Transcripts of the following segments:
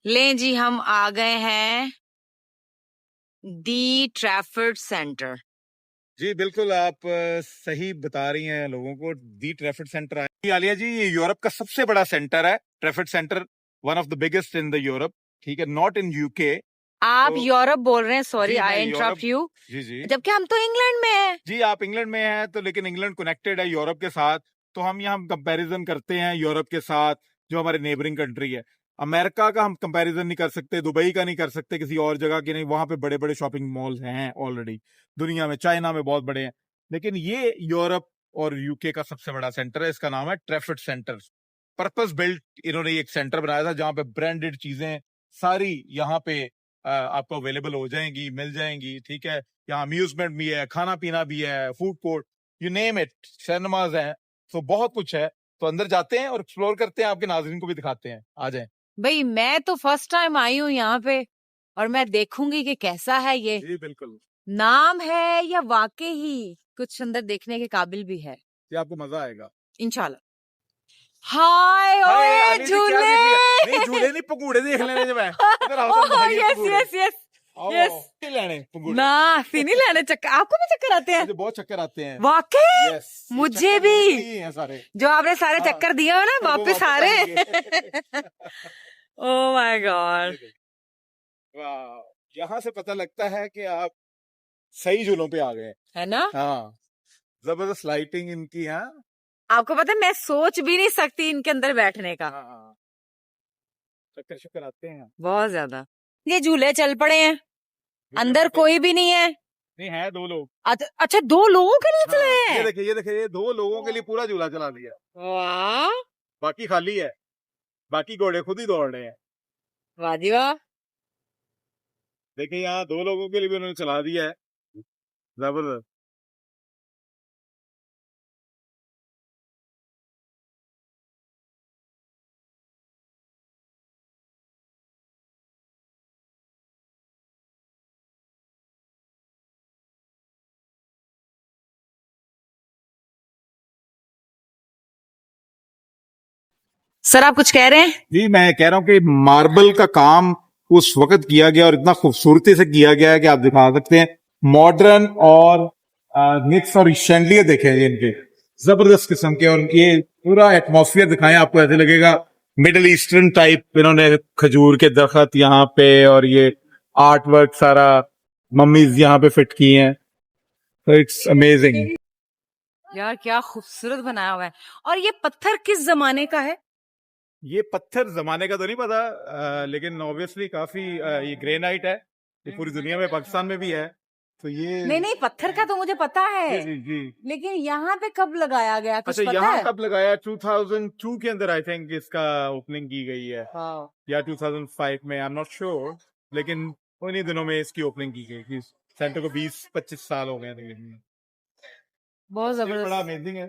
लें जी, हम आ गए हैं दी ट्रैफर्ड सेंटर। जी बिल्कुल, आप सही बता रही हैं लोगों को। दी ट्रैफर्ड सेंटर है आलिया जी, ये यूरोप का सबसे बड़ा सेंटर है। Trafford centre one of the biggest in the Europe, ठीक है, नॉट इन यूके। आप तो यूरोप बोल रहे हैं? सॉरी, जी मैं आई यूरोप, इंटरप्ट यू। जी जी जबकि हम तो इंग्लैंड में हैं। जी, आप इंग्लैंड में हैं तो, लेकिन इंग्लैंड कनेक्टेड है यूरोप के साथ, तो हम यहाँ कंपैरिजन करते हैं यूरोप के साथ जो हमारे नेबरिंग कंट्री है। अमेरिका का हम कंपैरिजन नहीं कर सकते, दुबई का नहीं कर सकते, किसी और जगह के नहीं। वहां पे बड़े बड़े शॉपिंग मॉल्स हैं ऑलरेडी दुनिया में, चाइना में बहुत बड़े हैं। लेकिन ये यूरोप और यूके का सबसे बड़ा सेंटर है, इसका नाम है ट्रैफर्ड सेंटर। पर्पस बिल्ट इन्होंने एक सेंटर बनाया था जहां पे ब्रांडेड चीजें सारी यहाँ पे आपको अवेलेबल हो जाएंगी, मिल जाएंगी, ठीक है। यहाँ अम्यूजमेंट भी है, खाना पीना भी है, food court, you name it, cinemas हैं, तो बहुत कुछ है। तो अंदर जाते हैं और एक्सप्लोर करते हैं, आपके नाज़रीन को भी दिखाते हैं। आ जाएं। भाई, मैं तो फर्स्ट टाइम आई हूँ यहाँ पे और मैं देखूंगी कि कैसा है ये। जी बिल्कुल, नाम है या वाकई ही कुछ अंदर देखने के काबिल भी है? ये आपको मजा आएगा इंशाल्लाह। हाय हाय ओए आली जी, क्या देख लिया? नहीं झूले। झूले नहीं, पकौड़े देख लेने जब है। इधर आओ तो दिखाइए यस पकौड़े। यस यस आओ यस। आओ, नहीं लेने पकौड़े। ना सीनी लेने चक्कर, आपको भी चक्कर आते हैं? मुझे बहुत चक्कर आते हैं। वाकई? यस, मुझे भी। हैं सारे जो आपने सारे हाँ, चक्कर दिए हो ना, वो वापस आ रहे। आएंगे। Oh my God. वाह, यहाँ से पता लगता है कि आप सही झूलों पे आ गए, है ना? हाँ। जबरदस्त लाइटिंग इनकी, हाँ आपको पता है, मैं सोच भी नहीं सकती इनके अंदर बैठने का। हाँ हाँ, चक्कर शक्कर आते हैं। बहुत ज्यादा। ये झूले चल पड़े हैं, अंदर कोई भी नहीं है। नहीं है, दो लोग। अच्छा, 2 लोगों के लिए चले हाँ, ये हैं? देखिए ये देखिए, ये 2 लोगों के लिए पूरा झूला चला दिया, वाह, बाकी खाली है। बाकी घोड़े खुद ही दौड़ रहे हैं। वाह जी वाह। देखिए यहाँ 2 लोगों के लिए भी उन्होंने चला दिया है, जबरदस्त। सर, आप कुछ कह रहे हैं? जी मैं कह रहा हूँ कि मार्बल का काम उस वक्त किया गया और इतना खूबसूरती से किया गया है कि आप दिखा सकते हैं। मॉडर्न और निक्स और शैंडलियर देखे हैं इनके, जबरदस्त किस्म के, और ये पूरा एटमॉस्फेयर दिखाएं आपको, ऐसे लगेगा मिडिल ईस्टर्न टाइप। इन्होंने खजूर के दरख्त यहाँ पे, और ये आर्ट वर्क सारा मम्मीज यहाँ पे फिट की हैं, तो इट्स अमेजिंग। यार क्या खूबसूरत बनाया हुआ है। और ये पत्थर किस जमाने का है? ये पत्थर जमाने का तो नहीं पता, लेकिन ऑब्वियसली काफी ये ग्रेनाइट है, ये पूरी दुनिया में, पाकिस्तान में भी है। तो ये नहीं, पत्थर का तो मुझे पता है। जी जी। लेकिन यहाँ पे कब लगाया गया, कुछ अच्छा, पता यहाँ है? कब लगाया? 2002 के अंदर आई थिंक इसका ओपनिंग की गई है, या 2005 में, आई एम नॉट श्योर, लेकिन उन्हीं दिनों में इसकी ओपनिंग की गई थी। सेंटर को 20-25 साल हो गए थे। बहुत बड़ा जबरदस्त। अमेजिंग है।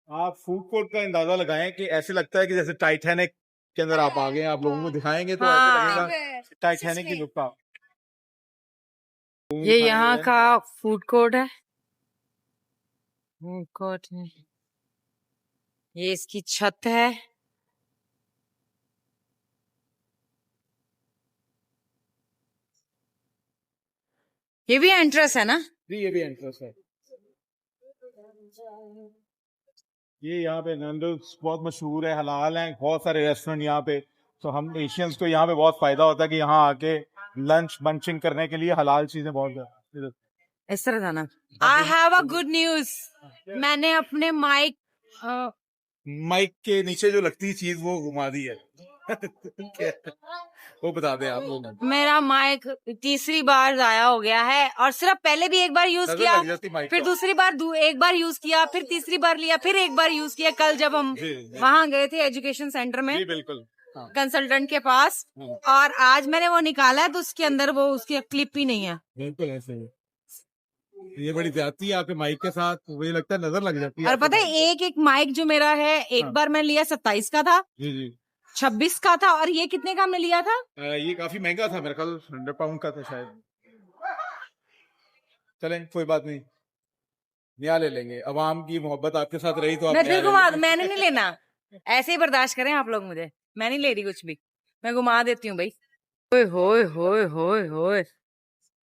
आप फूड कोर्ट का अंदाजा लगाएं कि ऐसे लगता है कि जैसे टाइटैनिक के अंदर आप आ गए हैं। आप लोगों को दिखाएंगे तो ऐसे हाँ, लगेगा टाइटैनिक की लुक का। ये यहाँ का फूड कोर्ट है। फूड कोर्ट है, ये इसकी छत है। ये भी एंट्रेंस है ना? जी ये भी एंट्रेंस है। ये यहाँ पे नंदुल्स बहुत मशहूर है, हलाल हैं, बहुत सारे रेस्टोरेंट यहाँ पे। तो हम एशियंस को यहाँ पे बहुत फायदा होता है कि यहाँ आके लंच मंचिंग करने के लिए हलाल चीजें बहुत। इस तरह था ना। I have a good news. मैंने अपने माइक माइक के नीचे जो लगती है चीज वो घुमा दी है। वो बता दें आप लोग। मेरा माइक तीसरी बार जाया हो गया है, और सिर्फ पहले भी एक बार यूज नजर किया, लग जाती माइक फिर को। दूसरी बार एक बार यूज किया, फिर तीसरी बार लिया, फिर एक बार यूज किया। कल जब हम जी। वहां गए थे एजुकेशन सेंटर में, जी बिल्कुल, हाँ। कंसल्टेंट के पास, और आज मैंने वो निकाला है तो उसके अंदर वो उसकी क्लिप ही नहीं है। बिल्कुल ऐसे ही। ये बड़ी ज्यादती है आपके माइक के साथ, मुझे लगता है नजर लग जाती है। और पता है, एक माइक जो मेरा है, एक बार मैं लिया 27 का था, जी जी, 26 का था, और ये कितने का हमने लिया था? ये काफी महंगा था, मेरे ख्याल 100 पाउंड का था शायद। चलें कोई बात नहीं, नया ले लेंगे। अवाम की मोहब्बत आपके साथ रही तो आप मैं नया दिल ले घुमा, लेंगे। मैंने नहीं लेना। ऐसे ही बर्दाश्त करें आप लोग मुझे, मैं नहीं ले रही कुछ भी। मैं घुमा देती हूँ भाई। ओए होए होए होए होए,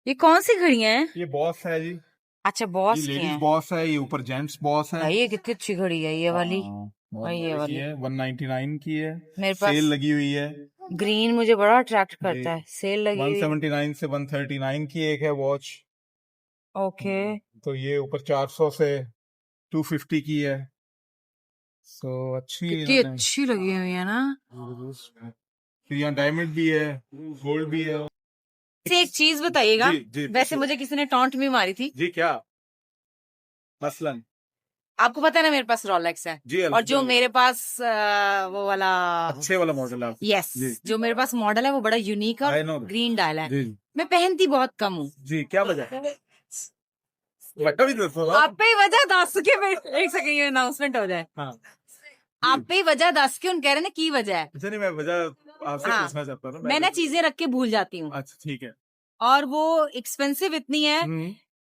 ये कौन सी घड़ियां हैं? ये बॉस है जी, अच्छा, ये बॉस की लेडीज हैं। बॉस है, ये ऊपर जेंट्स बॉस है। भाई ये कितनी अच्छी घड़ी है ये वाली। हाँ, बहुत और ये बढ़िया की वाली है, 199 की है। मेरे सेल पास लगी हुई है ग्रीन मुझे बड़ा अट्रैक्ट जी। करता है, सेल लगी हुई। 179 से 139 की एक है वॉच। ओके। तो ये ऊपर 400 से 250 की है। सो अच्छी कितनी इन्होंने। अच्छी लगी हुई है ना। फिर यहाँ डायमंड भी है, गोल्ड भी है। से एक चीज बताइएगा, जी जी वैसे मुझे किसी ने टॉन्ट भी मारी थी। जी, क्या मसलन? आपको पता है ना मेरे पास रोलेक्स है, जी, और जो मेरे पास वो वाला, अच्छे वाला मॉडल है। यस, जी जो मेरे पास मॉडल है वो बड़ा यूनिक और I know। ग्रीन डायल है। जी मैं पहनती बहुत कम हूँ। जी, क्या वजह है? बता भी दो आप पे ही वजह दस के, एक सेकंड ये अनाउंसमेंट हो जाए। हाँ, आप पे ही वजह दस के, उन कह रहे ना की वजह है। अच्छा नहीं, मैं वजह आपसे हाँ, पूछना चाहता हूँ ना। मैं ना चीजें रख के भूल जाती हूँ, अच्छा ठीक है। और वो एक्सपेंसिव इतनी है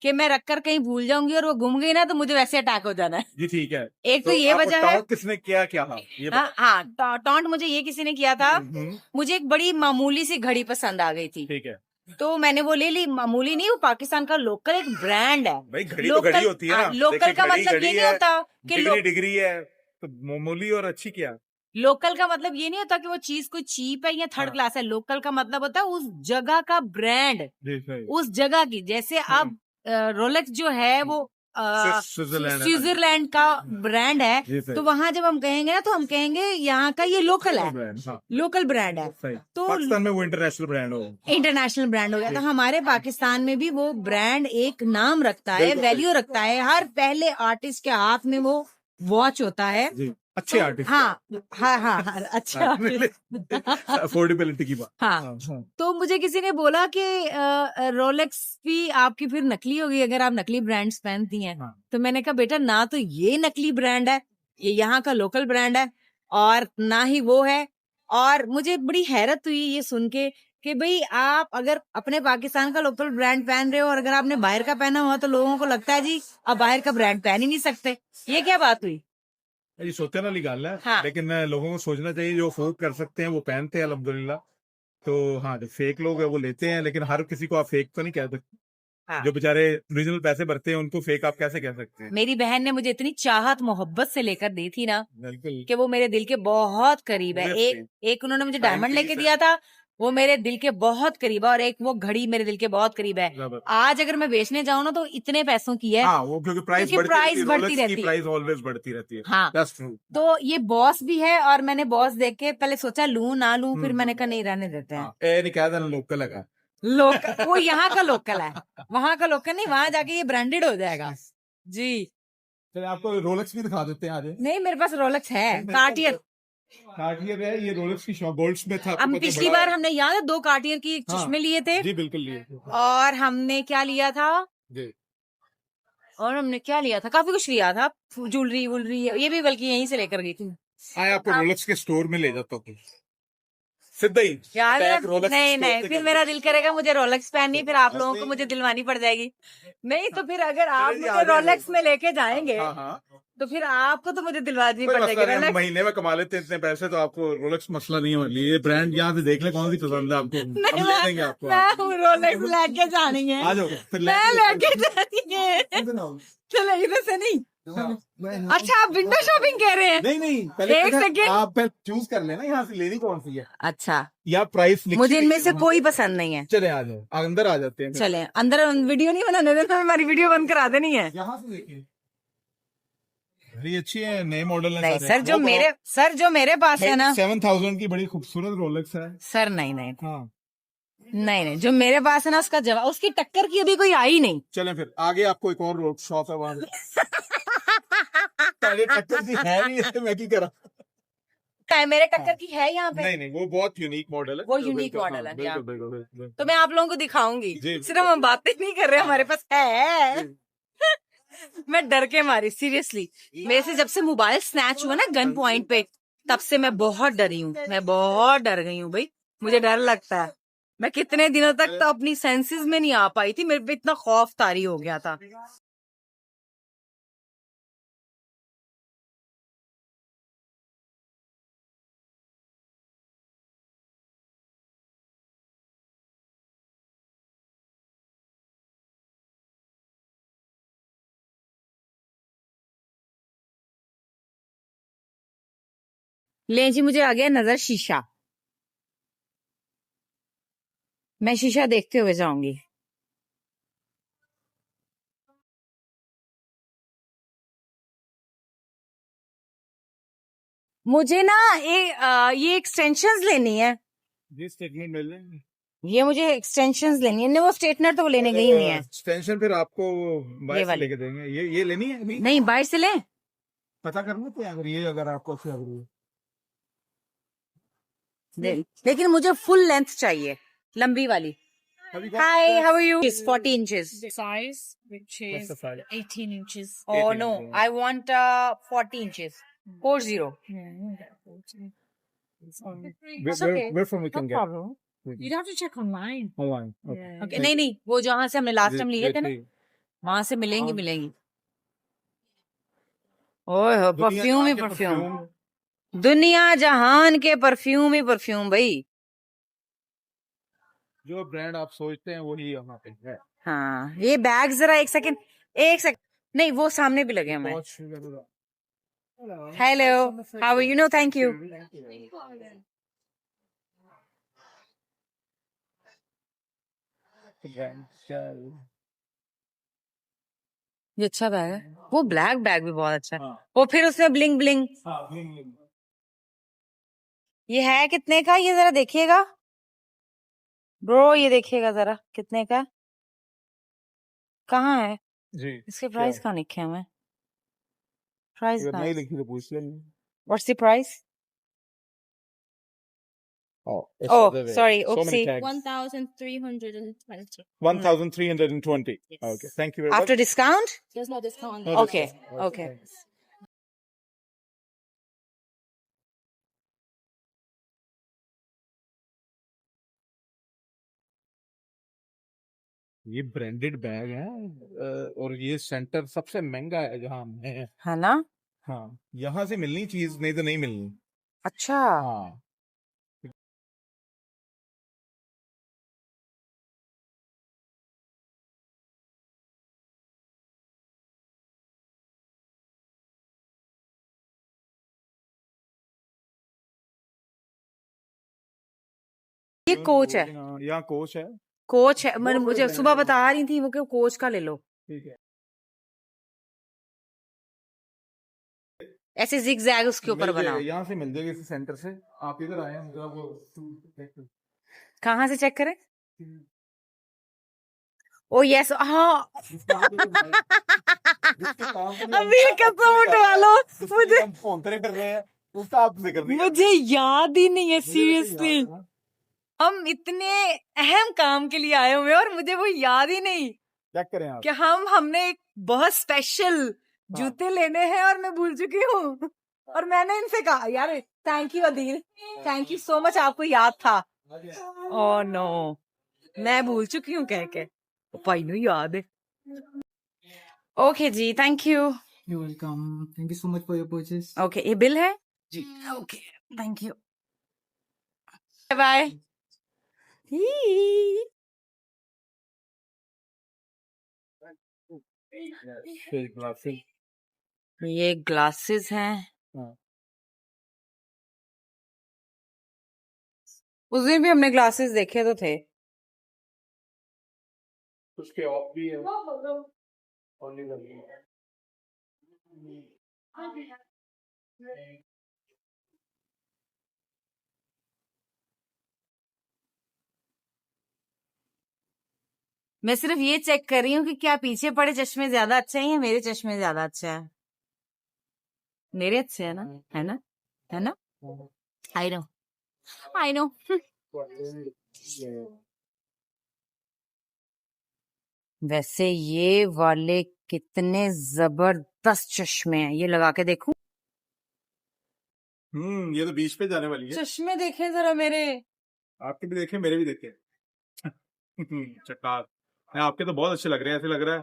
कि मैं रख कर कहीं भूल जाऊंगी और वो गुम गई ना तो मुझे वैसे अटैक हो जाना है। जी ठीक है। एक तो ये आपको वजह है। टॉन्ट किसने किया, क्या था ये हाँ हाँ, टॉन्ट मुझे ये किसी ने किया था। हम्म, मुझे एक बड़ी मामूली सी घड़ी पसंद आ गई थी, ठीक है। तो मैंने वो ले ली। मामूली नहीं, वो पाकिस्तान का लोकल एक ब्रांड है। भाई घड़ी तो घड़ी होती है ना। लोकल देखिए, का घड़ी मतलब घड़ी ये नहीं है, होता कि डिग्री डिग्री है, तो मामूली और अच्छी क्या? लोकल का मतलब ये नहीं होता कि वो चीज कोई चीप है या थर्ड हाँ। क्लास है। लोकल का मतलब होता है उस जगह का ब्रांड, जी सही। उस जगह की। जैसे अब रोलेक्स जो है वो स्विट्जरलैंड है ना। स्विट्जरलैंड का ब्रांड है, जी सही। तो वहां जब हम कहेंगे ना तो हम कहेंगे यहाँ का ये लोकल है, ब्रांड, हाँ लोकल ब्रांड है। सही। तो पाकिस्तान में वो इंटरनेशनल ब्रांड हो। इंटरनेशनल ब्रांड हो गया, तो हमारे पाकिस्तान में भी वो ब्रांड एक नाम रखता है, बिल्कुल वैल्यू रखता है। हर पहले आर्टिस्ट के हाथ में वो वॉच होता है। जी, अच्छे आर्टिस्ट। हाँ हाँ हाँ हाँ, अच्छा अफोर्डेबिलिटी की बात। हाँ। हाँ। तो मुझे किसी ने बोला कि रोलेक्स भी आपकी फिर नकली होगी अगर आप नकली ब्रांड्स पहनती हैं। हाँ। तो मैंने कहा बेटा, ना तो ये नकली ब्रांड है, ये यहाँ का लोकल ब्रांड है, और ना ही वो है। और मुझे बड़ी हैरत हुई ये सुन के कि भाई आप अगर अपने पाकिस्तान का लोकल ब्रांड पहन रहे हो और अगर आपने बाहर का पहना हुआ तो लोगों को लगता है जी आप बाहर का ब्रांड पहन ही नहीं सकते। ये क्या बात हुई? ये सोचने वाली गल है। हाँ। लेकिन लोगों को सोचना चाहिए, जो अफोर्ड कर सकते हैं वो पहनते हैं अल्हम्दुलिल्लाह। तो हाँ, जो फेक लोग हैं वो लेते हैं, लेकिन हर किसी को आप फेक तो नहीं कह सकते। हाँ। जो बेचारे ओरिजिनल पैसे भरते हैं उनको फेक आप कैसे कह सकते हैं? मेरी बहन ने मुझे इतनी चाहत मोहब्बत से लेकर दी थी ना बिल्कुल। कि वो मेरे दिल के बहुत करीब है। एक उन्होंने मुझे डायमंड लेके दिया था, वो मेरे दिल के बहुत करीब है, और एक वो घड़ी मेरे दिल के बहुत करीब है। आज अगर मैं बेचने जाऊँ ना तो इतने पैसों की है। हाँ, वो क्योंकि प्राइस क्योंकि प्राइस बढ़ती रहती है। प्राइस ऑलवेज बढ़ती रहती है। हाँ, That's true। तो ये बॉस भी है, और मैंने बॉस देख के पहले सोचा लूं ना लूं, फिर मैंने कहा नहीं, रहने देते हैं। हाँ, ए नहीं कह देना लोकल है। लोकल वो यहाँ का लोकल है, वहां का लोकल नहीं, वहां जाके ये ब्रांडेड हो जाएगा जी। चलिए आपको रोलेक्स भी दिखा देते हैं आज। नहीं, मेरे पास रोलेक्स है, कार्टियर। कार्टियर है, ये रोलेक्स की शॉप गोल्ड्स में था। हम पिछली बार हमने याद है 2 कार्टियर की चश्मे लिए थे। जी बिल्कुल लिए। और हमने क्या लिया था? जी, और हमने क्या लिया था? काफी कुछ लिया था, ज्वेलरी वुलरी, ये भी बल्कि यहीं से लेकर गई थी। आए आपको रोलेक्स के स्टोर में ले जाता हूँ सीधा ही। यार पैक रोलेक्स नहीं स्टोर नहीं, से फिर कर मेरा दिल करेगा मुझे रोलेक्स पहननी, फिर आप लोगों को मुझे दिलवानी पड़ जाएगी। नहीं तो फिर अगर आप चलिए, मुझे रोलेक्स में लेके जाएंगे हाँ हाँ, तो फिर आपको तो मुझे दिलवानी कोई पड़ मसला जाएगी नहीं, हम रोलेक्स। महीने में कमा लेते हैं इतने पैसे, तो आपको रोलेक्स मसला नहीं है हमारे लिए। ये ब्रांड यहाँ से देख ले कौन सी पसंद है आपको, हम ले देंगे आपको। मैं रोलेक्स लेके जानी है, आ जाओ फिर मैं लेके जानी है। चलो इधर से नहीं। अच्छा, आप विंडो शॉपिंग कह रहे हैं? नहीं नहीं, पहले एक सेकंड। आप पहले चूज कर लेना यहाँ से लेनी कौन सी है, अच्छा, या प्राइस मुझे इनमें से कोई पसंद नहीं है। चले आ जाओ, अंदर आ जाते हैं। चले अंदर, वीडियो नहीं बनाने देना, हमारी वीडियो बंद करा देनी है। यहाँ से देखिए, बड़ी अच्छी है, नए मॉडल है नहीं सारे। सर, जो मेरे पास है ना 7000 की बड़ी खूबसूरत रोलेक्स है सर, नहीं नहीं हाँ। नहीं, जो मेरे पास है ना उसका जवाब, उसकी टक्कर की अभी कोई आई नहीं। चलें फिर आगे, आपको एक और शॉप है वहां। पहले टक्कर की है नहीं है, मैं की करा। मेरे टक्कर की है यहाँ पे। नहीं नहीं, वो बहुत यूनिक मॉडल है। वो यूनिक मॉडल है, बिल्कुल बिल्कुल बिल्कुल। तो मैं आप लोगों को दिखाऊंगी। जी। सिर्फ हम बातें नहीं कर रहे, हमारे पास है। मैं डर के मारी, सीरियसली मेरे से जब से मोबाइल स्नैच हुआ ना गन पॉइंट पे, तब से मैं बहुत डरी हूँ, मैं बहुत डर गई हूँ भाई, मुझे डर लगता है। मैं कितने दिनों तक तो अपनी सेंसेस में नहीं आ पाई थी, मेरे पे इतना खौफ तारी हो गया था। ले जी, मुझे आ गया नजर शीशा। मैं शीशा देखते हुए जाऊंगी। मुझे ना ये एक्सटेंशंस लेनी है। जी स्टेटमेंट मिल जाएंगे। ये मुझे एक्सटेंशंस लेनी है। नहीं, वो स्ट्रेटनर तो वो लेने गई हुई है। एक्सटेंशन फिर आपको ये बाहर से वाली लेके देंगे। ये लेनी है अभी? नहीं, बाहर से ले। पता करना तो अगर ये अगर आपको अच्छी लग रही है। लेकिन मुझे फुल लेंथ चाहिए, लंबी वाली। अभी hi, how are you? 40 inches. The size, which That's is the size. 18 inches. Oh 18 no, inches. I want 40 inches. 40. It's okay. Where from we No can get? problem. You'd have to check online. Online. Okay. Yeah. Okay, नहीं नहीं, वो जहाँ से हमने last time लिए थे ना, जी। वहां से मिलेंगी मिलेंगी। ओए हो, परफ्यूम ही परफ्यूम। दुनिया जहान के परफ्यूम ही परफ्यूम भाई। जो ब्रांड आप सोचते हैं वही यहाँ पे है। हाँ, ये बैग जरा एक सेकंड नहीं, वो सामने भी लगे हमें। Hello, how are you? No, thank you. ये अच्छा बैग है। वो ब्लैक बैग भी बहुत अच्छा है। हाँ। वो फिर उसमें ब्लिंग ब्लिंग। ये है कितने का? ये जरा देखिएगा ब्रो, ये देखिएगा जरा कितने का। कहाँ है जी इसके प्राइस? कहाँ लिखे हमें प्राइस? अगर नहीं लिखी तो पूछ लेंगे। What's the price? Oh, sorry, So many oopsie. tags. 1,320. 1,320. Yes. Okay, thank you very After much. discount? There's no discount. No Okay, discount. okay. ये ब्रांडेड बैग है और ये सेंटर सबसे महंगा है जहाँ हम हैं। है ना? हाँ, यहाँ से मिलनी चीज, नहीं तो नहीं मिलनी। अच्छा, हाँ, ये कोच है। हाँ, यहाँ कोच है। कोच है, मैंने मुझे सुबह बता रही थी वो कि कोच का ले लो। ठीक है, ऐसे जिग जैग उसके ऊपर मिल जाएगा, बनाओ। यहाँ से मिल जाएगी इस सेंटर से। आप इधर आए हैं, वो कहाँ से चेक करें? ओ यस, हाँ। अभी कसम उठवा लो मुझे। हम फोन कर रहे हैं, उसका आपने कर दिया। मुझे याद ही नहीं है सीरियसली। हम इतने अहम काम के लिए आए हुए हैं और मुझे वो याद ही नहीं चेक करें आप। कि हमने एक बहुत स्पेशल जूते लेने हैं और मैं भूल चुकी हूँ। और मैंने इनसे कहा यार, thank you Adeel, thank you so much, आपको याद था। ओह नो, मैं भूल चुकी हूँ कह के। भाई नु याद है। ओके जी, thank you. You're welcome. Thank you so much for your purchase. Okay, ये बिल है जी। Okay, thank you, bye. ये ग्लासेस हैं। हाँ। उस दिन भी हमने ग्लासेस देखे तो थे। उसके ऑफ भी है। ऑनली लगी है। मैं सिर्फ ये चेक कर रही हूँ कि क्या पीछे पड़े चश्मे ज्यादा अच्छे हैं या मेरे चश्मे ज्यादा अच्छे हैं। मेरे अच्छे हैं ना, है ना, है ना? I know, I know. वैसे ये वाले कितने जबरदस्त चश्मे हैं, ये लगा के देखूं। ये तो बीच पे जाने वाली है। चश्मे देखे जरा मेरे। आपके भी देखे, मेरे भी देखे। चक्कार है, आपके तो बहुत अच्छे लग रहे हैं। ऐसे लग रहा है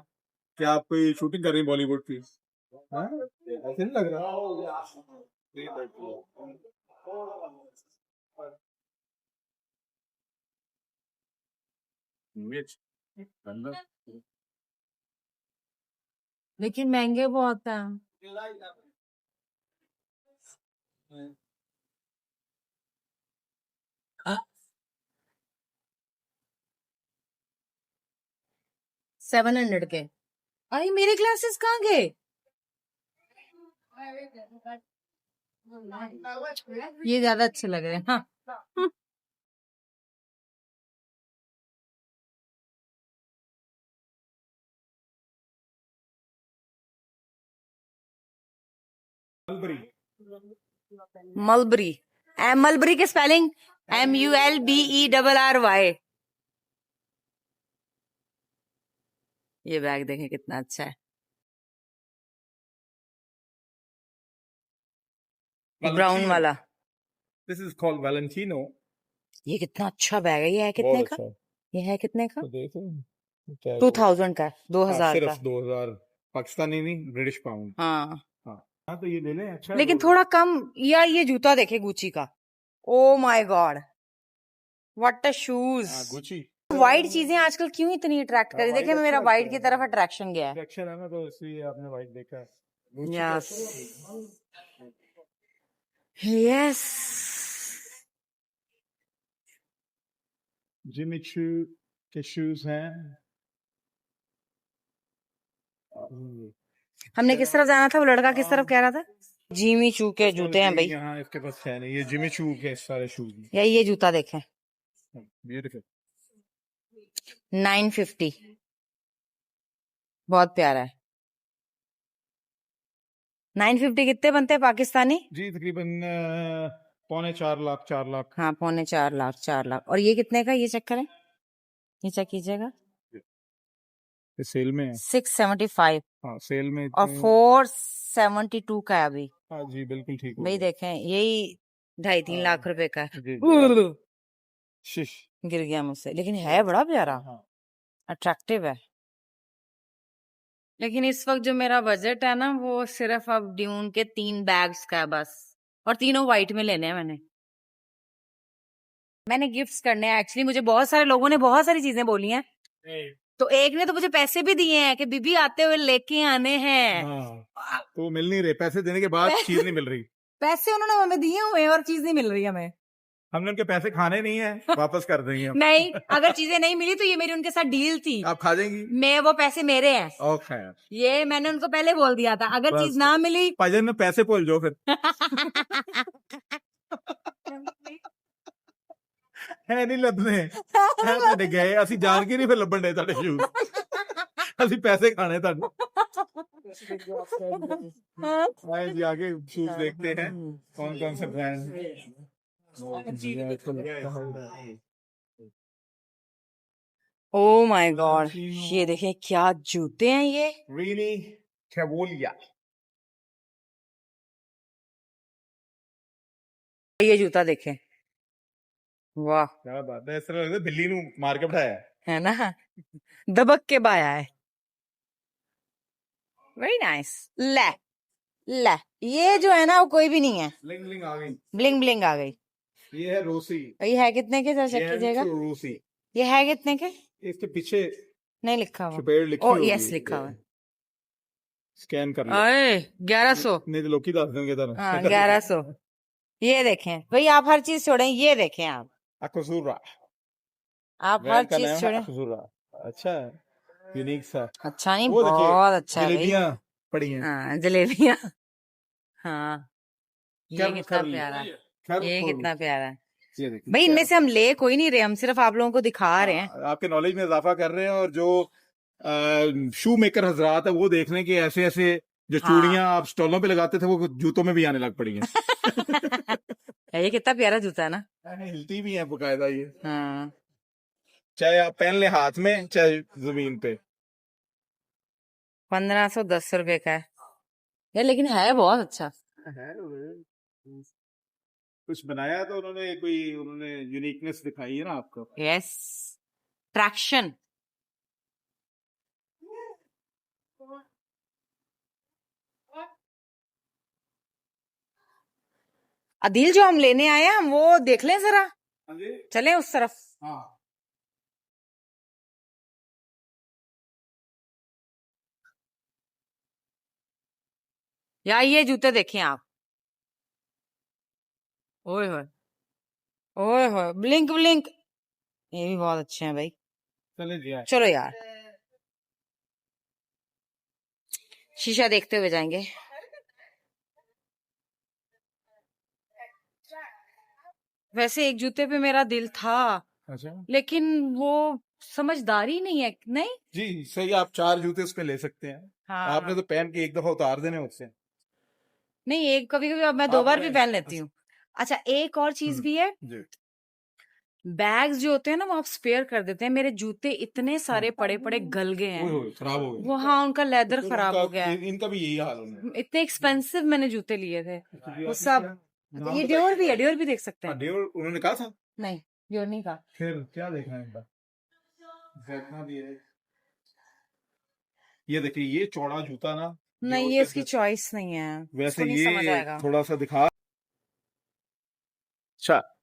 कि आप कोई शूटिंग कर रही हैं बॉलीवुड की। हाँ? ऐसे नहीं लग रहा। लेकिन महंगे बहुत हैं। 700 के। अरे मेरे ग्लासेस कहाँ गए? ये ज्यादा अच्छे लग रहे हैं। हाँ मलबरी। मलबरी के स्पेलिंग MULBERRY। ये बैग देखें कितना अच्छा है, ब्राउन वाला। This is called Valentino. ये कितना अच्छा बैग है। ये है कितने बहुत का? अच्छा। ये है कितने का? तो देखो क्या 2000 का, 2000 सिर्फ का। 2000 पाकिस्तानी नहीं, ब्रिटिश पाउंड। हाँ हाँ हाँ, तो ये ले लें। अच्छा है, लेकिन थोड़ा कम। या ये जूता देखे गुची का। Oh my God, what a shoes. Gucci white चीजें आजकल क्यों इतनी अट्रैक्ट करी? white देखे अच्छा मेरा लगता वाइट है। की तरफ अट्रैक्शन गया है। कलेक्शन है ना, तो इसलिए आपने वाइट देखा है। Gucci यस का- यस। जिमी चू के शूज हैं। हमने किस तरफ जाना था? वो लड़का किस तरफ कह रहा था? जिमी चू के जूते हैं भाई। यहाँ इसके पास है नहीं, ये जिमी चू के सारे शूज हैं। या ये जूता देखें, ब्यूटीफुल। 950, बहुत प्यारा है। 950 कितने बनते हैं पाकिस्तानी? जी तकरीबन 3.25 लाख 4 लाख। हाँ 3.25 लाख 4 लाख। और ये कितने का? ये चेक करें, ये चेक कीजिएगा। ये सेल में है। 675 हाँ सेल में और 472 का है अभी। हाँ जी बिल्कुल ठीक हो भाई गया। देखें, यही 2.5-3 लाख रुपए का है। जी, जी। शिश। गिर गया मुझसे, लेकिन है बड़ा प्यारा, हाँ अट्रैक्टिव है। लेकिन इस वक्त जो मेरा बजट है ना, वो सिर्फ अब ड्यून के 3 बैग्स का है बस। और तीनों व्हाइट में लेने हैं मैंने गिफ्ट्स करने हैं। एक्चुअली मुझे बहुत सारे लोगों ने बहुत सारी चीजें बोली हैं, तो एक ने तो मुझे पैसे भी दिए हैं कि बीबी आते हुए लेके आने हैं। हाँ, तो मिल नहीं रहे पैसे देने के बाद, चीज नहीं मिल रही। पैसे उन्होंने हमें दिए हुए हैं और चीज नहीं मिल रही हमें। हमने उनके पैसे खाने नहीं है, वापस कर देंगे हम। नहीं, अगर चीजें नहीं मिली तो ये मेरी उनके साथ डील थी। आप खा जाएंगी? मैं, वो पैसे मेरे हैं। ओके। ये मैंने उनको पहले बोल दिया था, अगर बस। चीज ना मिली भाईजान में पैसे भूल जाओ फिर। है नहीं ਲੱਭਣੇ ਹੈ ਤੁਹਾਡੇ ਗਏ, ਅਸੀਂ ਜਾਣ ਕੇ ਨਹੀਂ ਫਿਰ ਲੱਭਣ ਦੇ ਤੁਹਾਡੇ ਸ਼ੂਜ਼। ਅਸੀਂ ਪੈਸੇ खाने ਤੁਹਾਡੇ। आए जी आगे शूज देखते हैं कौन कौन से ब्रांड। ओ माय गॉड, ये देखें क्या जूते हैं ये। रीनी कैवोलिया। ये जूता देखें, वाह, क्या बात है, इस तरह लगता है बिल्ली नू मार के बिठाया है ना, दबक के बाया है। Very nice. ले ले, ये जो है ना वो कोई भी नहीं है। ब्लिंग ब्लिंग आ गई। ब्लिंग ब्लिंग आ गई। ये है रोसी। ये है कितने के? जरा चेक कीजिएगा। रोसी। ये है कितने के? इसके पीछे नहीं लिखा हुआ। चपेट लिखी ओ होगी। यस, लिखा हुआ है। स्कैन कर लो। अरे 1100। नहीं तो लोकी दस देंगे तो हाँ 1100। ये देखें भाई, आप हर चीज छोड़ें, ये देखें आप अकुजुरा। हर ब्रांड का चीज नाम है छोड़ें। अकुजुरा। अच्छा है, यूनिक सा। अच्छा नहीं, वो देखिए, बहुत अच्छा है भाई। जलेबियां पड़ी हैं। हाँ जलेबियां। हाँ ये क्या कितना कर ली? प्यारा है, खैर ये खोल। कितना प्यारा है ये देखिए भाई। क्या- इनमें से हम ले कोई नहीं रहे, हम सिर्फ आप लोगों को दिखा रहे हैं। आपके नॉलेज में इजाफा कर रहे हैं, और जो शू मेकर हजरात है वो देख रहे हैं कि ऐसे ऐसे जो हाँ। चूड़ियां आप स्टॉलों पे लगाते थे वो जूतों में भी आने लग पड़ी हैं। ये कितना प्यारा जूता है ना। हिलती भी है बकायदा ये, हाँ चाहे आप पहन ले हाथ में चाहे जमीन पे। 1510 रुपए का है यार, लेकिन है बहुत अच्छा। है कुछ बनाया तो उन्होंने, कोई उन्होंने यूनिकनेस दिखाई है ना आपको। Yes, traction. अदिल, जो हम लेने आए हैं हम वो देख लें जरा, हाँ जी चलें उस तरफ। हाँ। या ये जूते देखें आप, ओए होए ओए होए, ब्लिंक ब्लिंक, ये भी बहुत अच्छे हैं भाई। चले जी आए। चलो यार, शीशा देखते हुए जाएंगे। वैसे एक जूते पे मेरा दिल था, अच्छा लेकिन वो समझदारी नहीं है। नहीं जी सही, आप 4 जूते उस पे ले सकते हैं। हाँ आपने तो पहन के एक दफा उतार देने उससे। नहीं, एक कभी कभी अब मैं 2 बार भी आपने- पहन लेती हूँ। अच्छा, एक और चीज भी है, जी बैग्स जो होते हैं ना वो आप स्पेयर कर देते हैं। मेरे जूते इतने सारे पड़े पड़े गल गए ओए हैं। होए, खराब हो गए। वो हाँ, उनका लेदर तो खराब उनका- हो गया है। इनका भी यही हाल होना है। इतने एक्सपेंसिव मैंने जूते लिए थे वो आपने सब। क्या- ये डियोर भी है, डियोर भी देख सकते हाँ, हैं। डियोर उन्होंने कहा था। नहीं, डियोर नहीं का। फिर क्या देखना है इनका? देखना भी है। ये देखिए, ये चौड़ा जूता ना नहीं, डियोर ये के इसकी अंदर- चॉइस नहीं है, वैसे इसको नहीं समझ ये आएगा। थोड़ा सा दिखा। अच्छा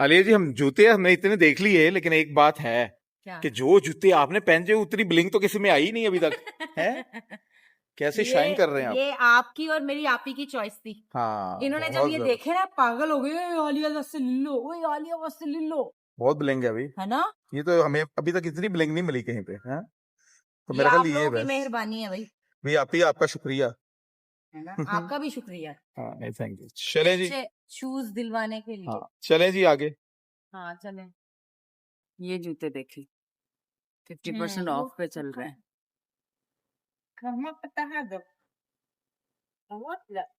आलिया जी, हम जूते हमने इतने देख लिए, लेकिन एक बात है क्या? कि जो जूते आपने पहने उतनी ब्लिंक तो किसी में आई नहीं अभी तक है। कैसे शाइन कर रहे हैं आप? ये आपकी और मेरी आप ही की चॉइस थी। हाँ इन्होंने जब बहुत ये जबरदस्त। देखे ना पागल हो गए, "ओए, आलिया बस से ले लो, ओए आलिया बस से ले लो", बहुत ब्लिंक है अभी। है ना। ये तो हमें अभी तक इतनी ब्लिंक नहीं मिली कहीं पे है। तो ये मेरा आप ख्याल ये लोगों की बस मेहरबानी है भाई, भी आप ही, आपका शुक्रिया। है ना। आपका भी शुक्रिया हाँ नहीं थैंक यू। चलें जी। शूज दिलवाने के लिए। हाँ चलें जी आगे। हाँ चले। ये जूते देखिए 50% ऑफ पे चल रहे हैं।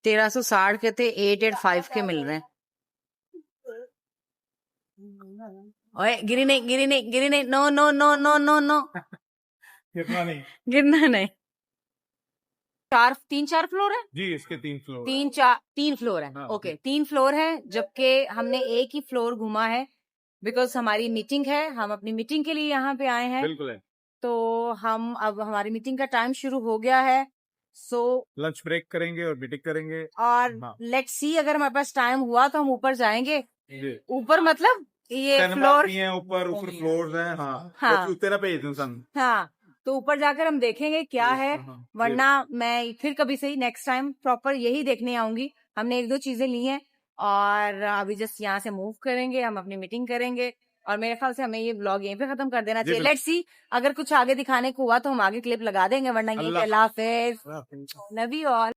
1360 के थे, 885 के मिल रहे हैं। ओए गिरी नहीं, गिरी नहीं, गिरी नहीं, no no no no no no, कितना नहीं गिरना नहीं। 3-4 फ्लोर है। जी, इसके 3 फ्लोर। 3 फ्लोर है। हाँ, ओके 3 फ्लोर है, जबकि हमने एक ही फ्लोर घुमा है बिकॉज हमारी मीटिंग है। हम अपनी मीटिंग के लिए यहाँ पे आए हैं, बिल्कुल है। तो हम अब हमारी मीटिंग का टाइम शुरू हो गया है। सो लंच ब्रेक करेंगे और मीटिंग करेंगे। और हाँ। लेट्स सी, अगर हमारे पास टाइम हुआ तो हम ऊपर जाएंगे। जी। ऊपर मतलब ये सिनेमा फ्लोर, भी हैं ऊपर फ्लोर्स हैं। हाँ हाँ। वो तेरा भेज दूं सन। हाँ, तो ऊपर जाकर हम देखेंगे क्या है। हाँ, वरना मैं फिर कभी से नेक्स्ट टाइम प्रॉपर यही देखने आऊंगी। हमने 1-2 चीजें ली हैं और अभी जस्ट यहाँ से मूव करेंगे, हम अपनी मीटिंग करेंगे और मेरे ख्याल से हमें ये व्लॉग यहीं पे खत्म कर देना चाहिए। बिल्कुल। लेट्स सी, अगर कुछ आगे दिखाने को हुआ तो हम आगे क्लिप लगा देंगे, वरना यहीं पे अल्लाह हाफिज, लव यू ऑल।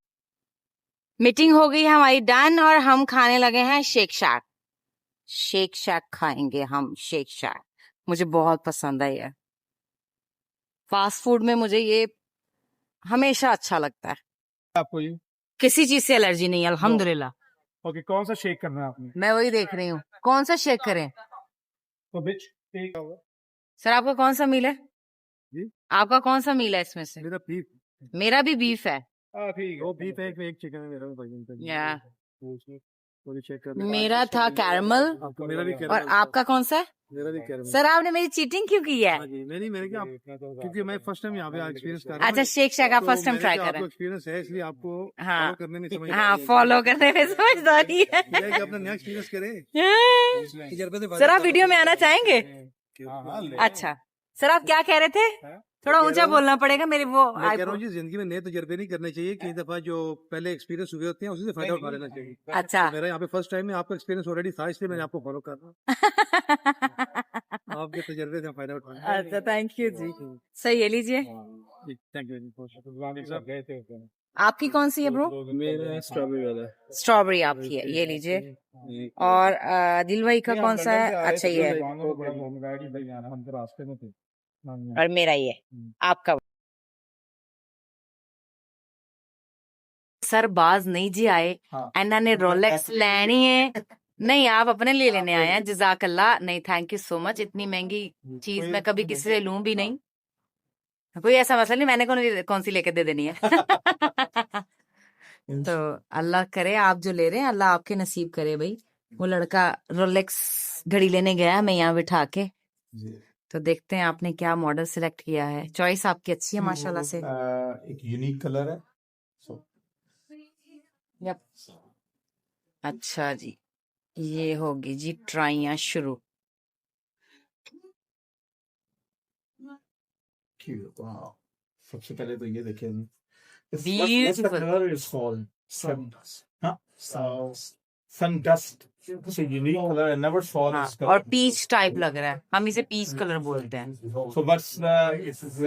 मीटिंग हो गई हमारी डन और हम खाने लगे हैं शेक शैक। शेक शैक खाएंगे हम, शेक शैक मुझे बहुत पसंद है। ये फास्ट फूड में मुझे ये हमेशा अच्छा लगता है। आपको ये किसी चीज से एलर्जी नहीं है अल्हम्दुलिल्लाह। ओके, कौन सा शेक करना है आपने? मैं वही देख रही हूँ कौन सा शेक करें। तो बिच शेक होगा। सर आपका कौन सा मील है? जी? आपका कौन सा मील है इसमें से? मेरा बीफ। मेरा भी बीफ है। हाँ ठीक है, वो बीफ है, एक चिकन है मेरा। या थोड़ी चेक कर। मेरा था कैरमल मेरा भी और आपका कौन सा है? मेरा भी कैरमल। सर आपने मेरी चीटिंग क्यों की है? नहीं मेरे क्या, क्योंकि मैं फर्स्ट टाइम यहाँ पे एक्सपीरियंस कर रहा हूँ। अच्छा शेक शैक आप फर्स्ट टाइम ट्राई कर रहे एक्सपीरियंस है, इसलिए आपको हाँ। फॉलो करने में समझ हैं। हाँ, फॉलो करने में समझदारी है। कि अपना नया एक्सपीरियंस करें। सर आप वीडियो में आना चाहेंगे? अच्छा सर आप क्या कह रहे थे? थोड़ा ऊंचा बोलना पड़ेगा, मेरे वो मैं कह रहा हूँ जी, जिंदगी में नए तजर्बे नहीं करने चाहिए। कई दफा जो पहले एक्सपीरियंस हुए होते हैं उसी से फायदा उठा लेना चाहिए। अच्छा मेरा यहाँ पे फर्स्ट टाइम है, आपका एक्सपीरियंस ऑलरेडी था, इसलिए मैंने आपको फॉलो कर रहा हूँ। आपके तजर्बे से फायदा उठाना। अच्छा थैंक यू जी। सही है, लीजिए। Thank you. आपकी कौन सी है ब्रो? मेरा स्ट्रॉबेरी वाला है। स्ट्रॉबेरी आपकी है, ये लीजिए। और दिल भाई का कौन सा है? अच्छा ये है। हम तो रास्ते में थे। और मेरा ये आपका। सर बाज नहीं जी आए, हाँ। इन्हों ने रोलेक्स लेनी है। नहीं आप अपने लिए लेने आए हैं, जजाकल्ला। नहीं थैंक यू सो मच, इतनी महंगी चीज मैं कभी किसी से लूं भी नहीं। कोई ऐसा मसला नहीं, मैंने कौन सी लेके दे देनी है। तो अल्लाह करे आप जो ले रहे हैं अल्लाह आपके नसीब करे भाई। वो लड़का रोलेक्स घड़ी लेने गया, मैं यहाँ बिठा के। तो देखते हैं आपने क्या मॉडल सिलेक्ट किया है। चॉइस आपकी अच्छी है माशाल्लाह से। एक यूनिक कलर है। यप। अच्छा जी, ये होगी जी ट्राइयां शुरू। वाओ, सबसे पहले तो ये देखिए। Beautiful. Sun dust unique colour, never saw हाँ, दिस कलर। और पीच टाइप लग रहा है, हम इसे पीच कलर बोलते हैं। So what's the, this is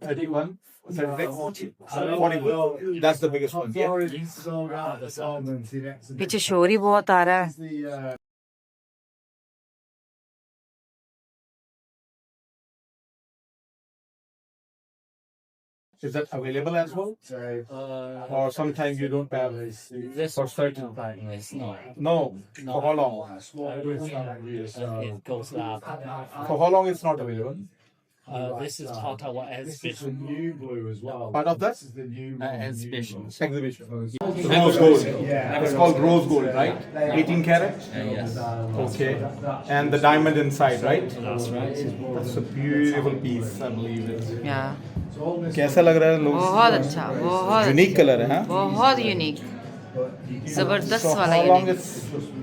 31 41. That's the biggest one. Yeah. पीछे शोर ही बहुत आ रहा है. Is that available as well? Or sometimes you don't have This for certain time is not. No. For how long? It goes up. For how long it's not available? This is part of our exhibition. Part of that? Exhibition. Exhibition. Rose gold. It's called rose gold, right? 18 karat? Yes. Okay. And the diamond inside, right? That's right. That's a beautiful piece, I believe it. Yeah. कैसा लग रहा है लोग? बहुत अच्छा, बहुत unique colour है, हाँ? बहुत यूनिक, जबरदस्त So वाला how long unique. it's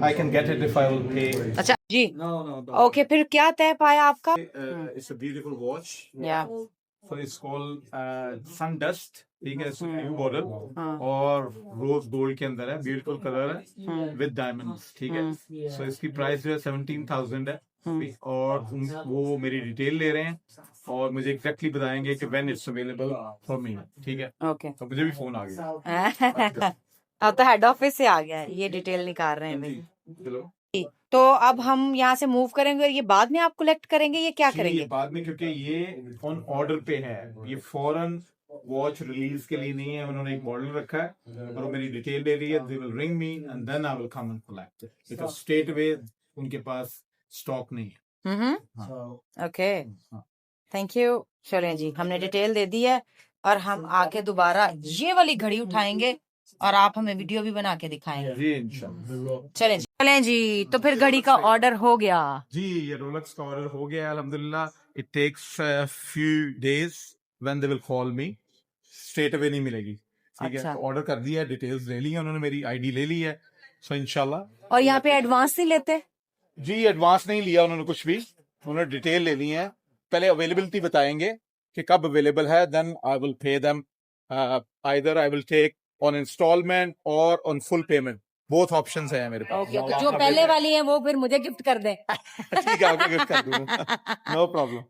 I can get it if I will pay? अच्छा जी. No. ओके, फिर क्या तय पाया आपका? It's a beautiful watch. या So it's called sun dust. ठीक है, न्यू मॉडल हाँ. और रोज गोल्ड के अंदर है, ब्यूटीफुल कलर है विद डायमंड्स. ठीक है. सो इसकी प्राइस जो है 17,000 है. और वो मेरी डिटेल ले रहे हैं और मुझे एग्जैक्टली बताएंगे कि when it's available for me. ठीक है. ओके. तो मुझे भी फोन आ गया. अब तो हेड ऑफिस से आ गया है, ये डिटेल निकाल रहे हैं भाई. चलो. तो अब हम यहाँ से मूव करेंगे और ये बाद में आप कलेक्ट करेंगे, ये क्या जी, करेंगे? ये बाद में, क्योंकि ये ऑन ऑर्डर पे है. ये फॉरन वॉच रिलीज के लिए नहीं है. उन्होंने एक मॉडल रखा है और वो मेरी डिटेल ले रही है. They will ring me and then I will come and collect it, because straight away उनके पास स्टॉक नहीं है. Okay, thank you. चलें जी, हमने डिटेल दे दी है और हम आके दोबारा ये वाली घड़ी उठाएंगे और आप हमें वीडियो भी बना के दिखाएंगे. जी इंशाल्लाह. चलें जी. तो फिर घड़ी का ऑर्डर हो गया. जी, ये रोलेक्स का ऑर्डर हो गया अल्हम्दुलिल्लाह. It takes few days when they will call me. Straight away नहीं मिलेगी. ठीक अच्छा. है. तो ऑर्डर कर दिया है, डिटेल्स ले ली है उन्होंने, मेरी आईडी ले ली है. सो इंशाल्लाह. और यहाँ पे एडवांस नहीं लेते? जी, एडवांस नहीं लिया उन्होंने कुछ भी. उन्होंने डिटेल ले ली है. पहले अवेलेबिलिटी बताएंगे कि कब अवेलेबल है. Then I will pay them. Either I will take on instalment और on full payment. Both options हैं मेरे पास. ओके, तो जो पहले वाली है वो फिर मुझे गिफ्ट कर दे. ठीक है, आपको गिफ्ट कर दूंगा. No problem.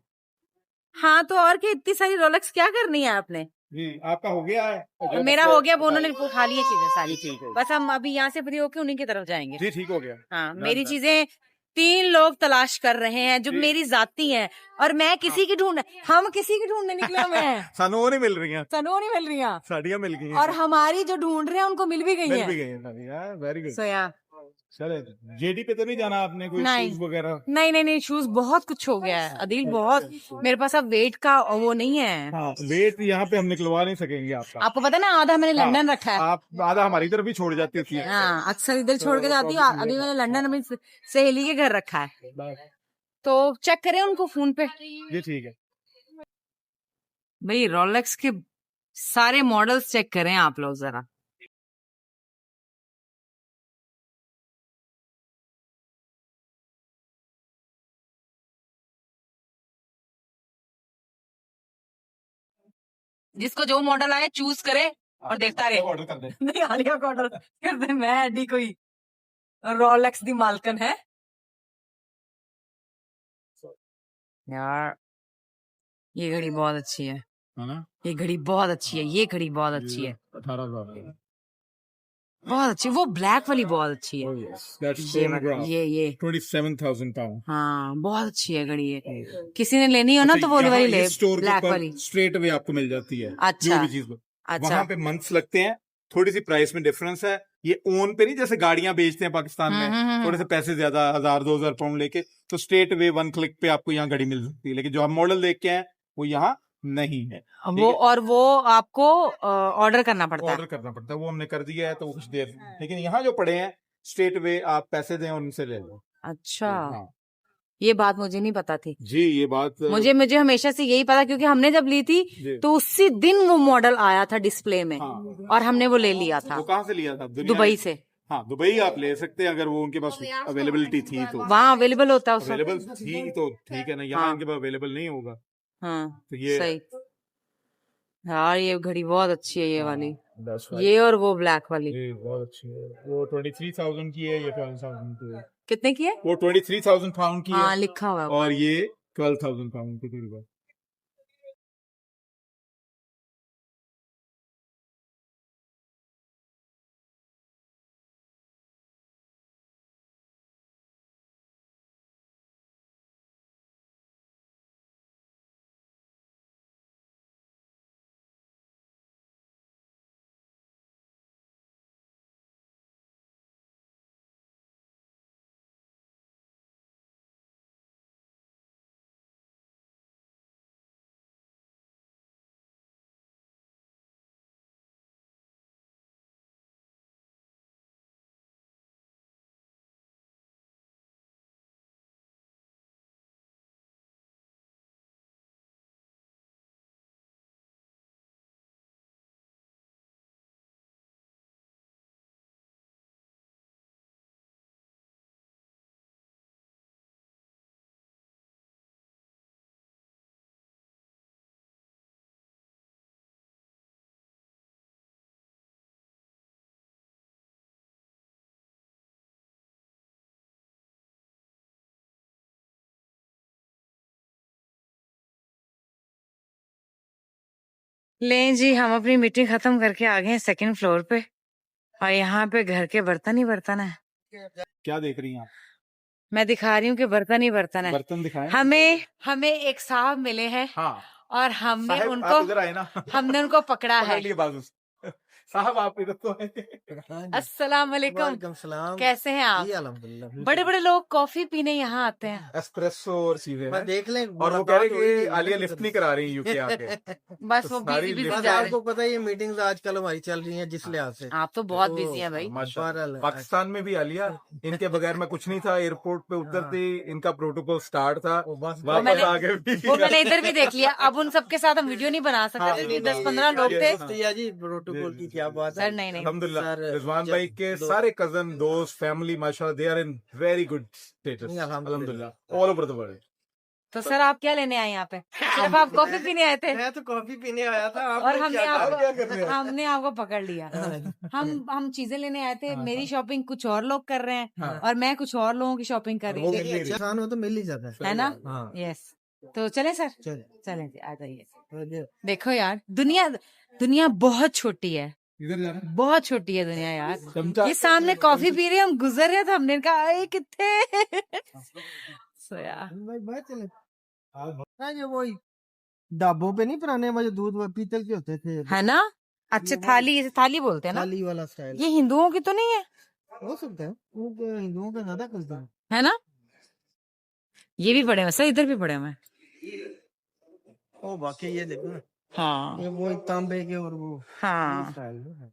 हाँ, तो और क्या, इतनी सारी रोलेक्स क्या करनी है आपने? जी, आपका हो गया है. तो मेरा हो गया, वो उन्होंने उठा ली है चीजें सारी. ठीक है. बस हम अभी यहाँ से फ्री होके उन्हीं की तरफ जाएंगे. जी, ठीक हो गया. हाँ, मेरी चीजें 3 लोग तलाश कर रहे हैं जो मेरी जाती हैं और मैं किसी की हम किसी की ढूंढने निकले हुए हैं. सानू वो नहीं मिल रही हैं. सनो नहीं मिल रही हैं साड़ियाँ मिल गई हैं. और हमारी जो ढूंढ रहे हैं उनको मिल भी गई मिल भी हैं. गई हैं साड़ियाँ. Very good. सो या चले, जेडी पे तो नहीं जाना आपने? कोई नहीं. शूज वगैरह? नहीं, शूज बहुत कुछ हो गया है अदील, बहुत. मेरे पास अब वेट का वो नहीं है. हाँ, वेट यहाँ पे हम निकलवा नहीं सकेंगे आपका. आपको पता है ना, आधा मैंने लंदन रखा है. आप आधा हमारी तरफ भी छोड़ जाती होती है. हाँ, अक्सर इधर छोड़ के जाती हूँ. अभी मैंने लंदन अपनी सहेली के घर रखा है, तो चेक करें उनको फोन पे. जी, ठीक है. भाई रोलेक्स के सारे मॉडल्स चेक करें आप लोग जरा. जिसको जो मॉडल आए चूज करे और देखता रहे. ऑर्डर कर दे. नहीं, आलिया को ऑर्डर कर दे. मैं एडी कोई रोलेक्स दी मालकन है यार. ये घड़ी बहुत अच्छी है. है ना? ये घड़ी बहुत अच्छी है. ये घड़ी बहुत अच्छी है. 18,000. बहुत अच्छी. वो ब्लैक वाली बहुत अच्छी है. Oh yes, that's ये chronograph. ये 27,000 pound. हाँ, बहुत अच्छी है घड़ी ये. किसी ने लेनी हो ना तो वो वाली ले, स्टोर ब्लैक वाली. स्ट्रेट अवे आपको मिल जाती है. अच्छा. जो भी चीज अच्छा. वहाँ पे मंथ्स लगते हैं. थोड़ी सी प्राइस में डिफरेंस है. ये ओन पे नहीं, जैसे गाड़ियां बेचते हैं पाकिस्तान में, थोड़े से पैसे ज्यादा 1,000-2,000 पाउंड लेके, तो स्ट्रेट अवे 1 क्लिक पे आपको यहाँ घड़ी मिल सकती है. लेकिन जो हम मॉडल देख के हैं वो यहाँ नहीं है. वो आपको ऑर्डर करना पड़ता है. ऑर्डर करना पड़ता है. वो हमने कर दिया है तो वो कुछ देर. लेकिन यहाँ जो पड़े हैं स्ट्रेट अवे आप पैसे दें और उनसे ले लो. अच्छा. हाँ. ये बात मुझे नहीं पता थी. जी, ये बात मुझे हमेशा से यही पता, क्योंकि हमने जब ली थी जी. तो उसी दिन वो मॉडल आया था डिस्प्ले में. हाँ. और हमने वो ले लिया था. वो कहाँ से लिया था? दुबई से. हाँ, दुबई आप ले सकते हैं अगर वो उनके पास अवेलेबिलिटी थी तो. वहाँ अवेलेबल होता है उस वक्त. अवेलेबल थी तो ठीक है ना. यहाँ हाँ. इनके पास अवेलेबल नहीं होगा. हाँ, तो ये सही. यार ये घड़ी बहुत अच्छी है, ये वाली. ये और वो ब्लैक वाली ये बहुत अच्छी है. वो 23,000 की है, ये 12,000 की है. कितने की है? वो 23,000 पाउंड की हाँ, है लिखा हुआ है. और ये 12,000 पाउंड की करीब है. लें जी, हम अपनी मीटिंग खत्म करके आ गए हैं सेकंड फ्लोर पे, और यहाँ पे घर के बर्तन ही बर्तन है। क्या देख रही हैं आप? मैं दिखा रही हूँ कि बर्तन ही बर्तन है। बर्तन दिखाएं। हमें एक साहब मिले हैं, हाँ और हमने साहब, उनको आप इधर आए ना। हमने उनको पकड़ा पकड़ है। लिए बाजू से। साहब आप इधर तो आए। अस्सलाम वालेकुम, वालेकुम सलाम। कैसे हैं आप? जी अल्हम्दुलिल्लाह। बड़े बड़े लोग कॉफी पीने यहाँ आते हैं। एस्प्रेसो और चीजें बस हैं। देख लें, और वो कह रहे कि आलिया लिफ्ट नहीं करा रही यूके आके। बस तो वो सारी बिजी लिस्ट बिजी बस जा रहे आपको पता है ये मीटिंग्स आजकल हमारी चल रही हैं जिस लिहाज से। हैं। आप तो बहुत तो बिजी हैं भाई। माशाल्लाह। बहरहाल, पाकिस्तान में भी आलिया, इनके बगैर मैं कुछ नहीं था। एयरपोर्ट पे उतरते इनका प्रोटोकॉल स्टार्ट था, वो बस वापस मैंने- आगे भी। वो मैंने इधर भी देख लिया। अब उन सबके साथ हम वीडियो नहीं बना हाँ, सकते, 10-15 लोग थे। भैया जी प्रोटोकॉल की क्या बात है सर नहीं नहीं, अल्हम्दुलिल्लाह सर, रिजवान जब भाई के दो- सारे कजन दोस्त फैमिली माशाल्लाह they are in very good status अल्हम्दुलिल्लाह ऑल ओवर द वर्ल्ड। तो सर आप क्या लेने आए यहाँ पे? सिर्फ आप कॉफी पीने आए थे मैं तो कॉफी पीने आया था। आप और लोग हमने क्या कर रहे कर रहे हैं? हमने आपको पकड़ लिया। हम चीजें लेने आए थे। मेरी शॉपिंग कुछ और लोग कर रहे हैं और मैं कुछ और लोगों की शॉपिंग कर रही वो हूँ, मिल नहीं रही। इंसान हो तो मिल ही जाता है ना? हाँ यस, तो चलें सर? चलिए। चलें जी, आ जाइए। चलिए। देखो यार, दुनिया बहुत छोटी है, इधर जा रहा बहुत छोटी है दुनिया यार। चमचा ये सामने कॉफी पी रहे हैं, हम गुजर रहे हैं तो हमने कहा अरे कितने सो यार भाई बात चले। हाँ ये वही ढाबों पे नहीं पुराने वो जो दूध वो पीतल के होते थे, है ना? अच्छे थाली, इसे थाली बोलते हैं ना? थाली वाला स्टाइल ये हिंदुओं की तो नहीं है, हो सकता है। वो तो हिंदुओं का ज्यादा करते हैं। है ना? ये भी पड़े हुए सर, इधर भी पड़े हुए हैं। ओ बाकी ये देखो ना, हाँ ये वो तांबे के और वो हाँ, स्टाइल है।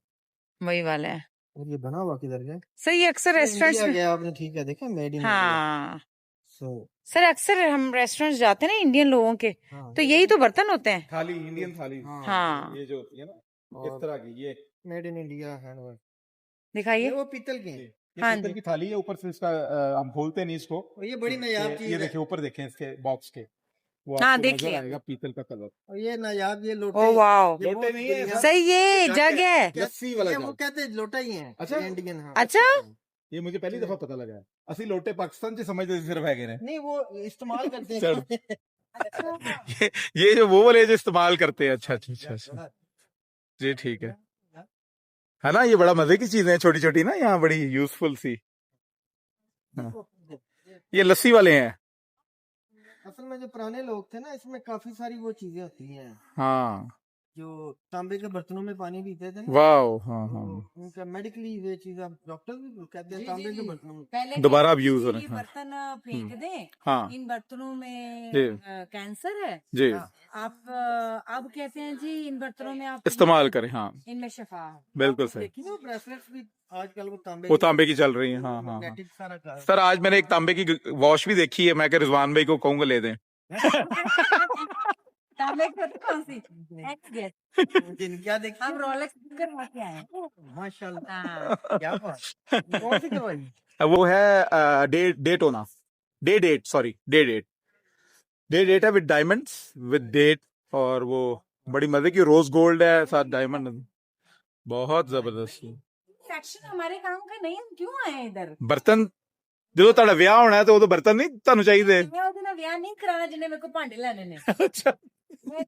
वही वाला है और ये बना हुआ किधर गया? सर। ये अक्सर रेस्टोरेंट्स इंडिया में, गया आपने, ठीक है देखा मेड इन हाँ सो सर, अक्सर हम रेस्टोरेंट्स जाते हैं ना इंडियन लोगों के, हाँ तो यही तो बर्तन होते हैं। थाली इंडियन थाली हाँ ये जो होती है ना इस और तरह की ये मेड इन इंडिया हैंडवर्क। दिखाइए। ये वो पीतल के हैं। ये हाँ पीतल जी। की थाली है। ऊपर से इसका हम खोलते नहीं इसको। और ये बड़ी नायाब ये चीज है। देखिए ऊपर देखें इसके बॉक्स के, वो हाँ, आपको देख नजर लिया। आएगा पीतल का कलर। और ये नायाब ये लोटे। ओ वाओ, ये लोटे वो नहीं है, बढ़िया- सही ये जग है। लस्सी वाला ये वो जग। कहते हैं लोटा ही है। अच्छा। इंडियन हाँ। अच्छा, ये मुझे पहली दफा पता लगा है। असली लोटे पाकिस्तान से समझते थे सिर्फ है ने। नहीं वो इस्तेमाल करते चलो। हैं। ये जो वो वाले जो इस्तेमाल करते हैं। अच्छा अच्छा अच्छा अच्छा जी ठीक है ना? ये बड़ा मजे की चीजें हैं छोटी छोटी ना, यहाँ बड़ी यूजफुल सी। हाँ। ये लस्सी वाले हैं। असल में जो पुराने लोग थे ना इसमें काफी सारी वो चीजें होती हैं हाँ जो तांबे के बर्तनों में पानी पीते थे ना। वाह हाँ हाँ तो उनका मेडिकली ये चीज आप डॉक्टर भी कहते हैं तांबे के बर्तनों में। पहले दोबारा अब कहते यूज थे हो कि रहे हैं। हाँ। बर्तन फेंक दें, हाँ इन बर्तनों में जी। कैंसर है। जी आप अब कहते हैं जी इन बर्तनों में आप इस्तेमाल करें। हाँ इनमें शफा है। बिल्कुल सही। देखिए वो ब्रेसलेट्स भी आजकल वो तांबे वो तांबे की चल रही है। हाँ हाँ हाँ। मैग्नेटिक सारा का सर आज मैंने एक तांबे की वॉश भी देखी है। मैं क्या रिजवान भाई को कहूंगा ले दें। तांबे की होती कौन सी? Next guess। जिन क्या देखिए हम रोलेक्स करवा के आए हैं। माशाल्लाह हाँ। क्या बात कौन सी करवाई? वो है डेटोना डे डेट है विद डायमंड्स विद डेट। और वो बड़ी मजे की रोज गोल्ड है साथ डायमंड। बहुत जबरदस्त सेक्शन हमारे काम का नहीं, हम क्यों आए हैं इधर? बर्तन जो ਤੁਹਾਡਾ ਵਿਆਹ ਹੋਣਾ ਹੈ ਤੇ ਉਦੋਂ ਬਰਤਨ ਨਹੀਂ ਤੁਹਾਨੂੰ ਚਾਹੀਦੇ। मैं ਉਹਦੇ ਨਾਲ ਵਿਆਹ नहीं कराना जिन्हें मेरे को भांडे लाने ने। अच्छा मैं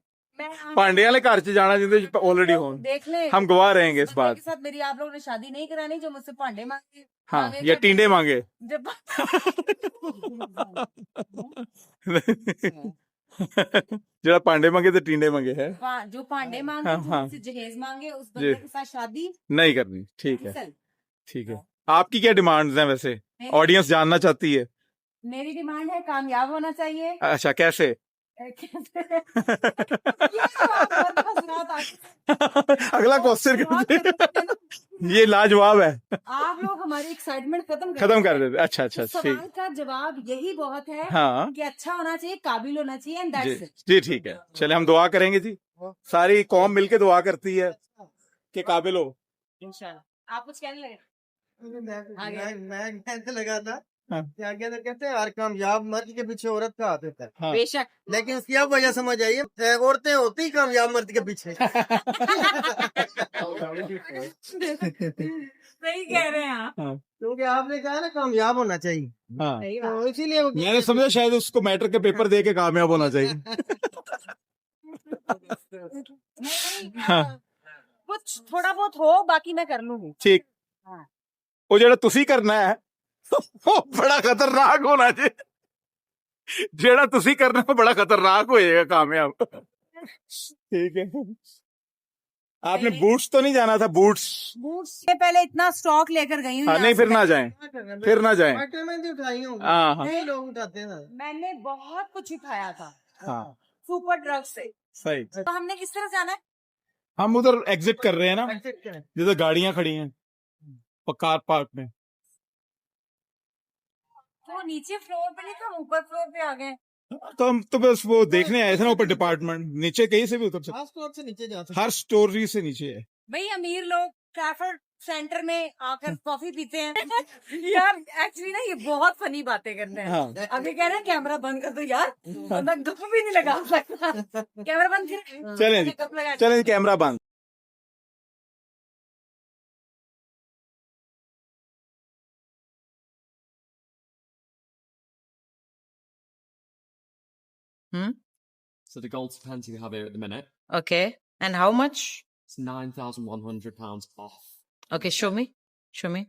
ਭਾਂਡੇ ਵਾਲੇ ਘਰ ਚ ਜਾਣਾ ਜਿੰਦੇ ऑलरेडी हो। देख ले, हम गवाह रहेंगे इस बंदे बात। के साथ मेरी आप लोगों ने शादी नहीं करानी जो मुझसे भांडे मांगे। हाँ मांगे या जब- टींडे मांगे। जब ਜਿਹੜਾ ਭਾਂਡੇ ਮੰਗੇ ਤੇ ਟੀਂਡੇ ਮੰਗੇ है जो भांडे मांगे, हाँ, जो हाँ। मुझसे जहेज मांगे, उस जी। बंदे के साथ शादी नहीं करनी। ठीक है कैंसल। ठीक है। आपकी क्या डिमांड्स हैं वैसे? मेरी- ऑडियंस जानना चाहती है। मेरी डिमांड है कामयाब होना चाहिए। अच्छा कैसे? ये तो आप बहुत हंसना था। अगला क्वेश्चन बहुत करते ये लाजवाब है। आप लोग हमारी एक्साइटमेंट खत्म कर देते। अच्छा अच्छा इस ठीक। सवाल का जवाब यही बहुत है हाँ कि अच्छा होना चाहिए, काबिल होना चाहिए, एंड जी दैट्स इट। जी ठीक है। चले हम दुआ करेंगे जी। सारी कौम मिलके दुआ करती है कि काबिल हो। इंशाल्लाह। आप कुछ कहने लगे? मैं तो लगा था हाँ। कि आगे तो कहते हैं हर कामयाब मर्द के पीछे औरत का हाथ होता है, हाँ। बेशक। लेकिन उसकी अब वजह समझ आई है, औरतें होती ही कामयाब मर्द के पीछे। सही कह रहे हैं आप। क्योंकि आपने कहा ना कामयाब होना चाहिए, हाँ सही बात। तो इसीलिए वो मैंने समझा शायद उसको मैटर के पेपर दे के कामयाब होना चाहिए। हाँ कुछ थोड़ा बहुत हो, बाकी मैं कर लूंगी। ठीक हाँ। ਉਹ ਜਿਹੜਾ ਤੁਸੀਂ ਕਰਨਾ ਹੈ ਉਹ ਬੜਾ ਖਤਰਨਾਕ ਹੋਣਾ ਜੇ ਜਿਹੜਾ ਤੁਸੀਂ ਕਰਨਾ ਉਹ ਬੜਾ खतरनाक होएगा कामयाब ठीक है आपने बूट्स तो नहीं जाना था बूट्स बूट्स से पहले इतना स्टॉक लेकर गई हूँ हाँ यहाँ नहीं से। फिर ना जाएं फिर ना जाएं पार्टी में भी उठाई होंगी हाँ हाँ कई लोग उठाते हैं मैंने बहुत कुछ उठाया था हाँ सुपर ड्रग से। सही तो हमने किस तरह जाना है? हम उधर एग्जिट कर रहे हैं ना एक्सेप्ट करें जिधर गाड़ियां खड़ी हैं कार पार्क में तो नीचे फ्लोर पे नहीं था, ऊपर फ्लोर पे आ गए। तो हम तो बस वो देखने आए थे ना ऊपर डिपार्टमेंट नीचे कहीं से भी उतर सकते खास तौर से नीचे जा सकते हर स्टोरी से नीचे है भाई अमीर लोग ट्रैफर्ड सेंटर में आकर कॉफी पीते हैं यार एक्चुअली ना ये बहुत फनी बातें करते हैं। हाँ अभी कह रहे हैं कैमरा बंद कर दो यार, मैं गप भी नहीं लगा सकता। कैमरा बंद कर। चलें जी गप लगा। चलें कैमरा बंद So the gold painting we have here at the minute, Okay, and how much? it's £9,100 off. Okay, show me. Show me.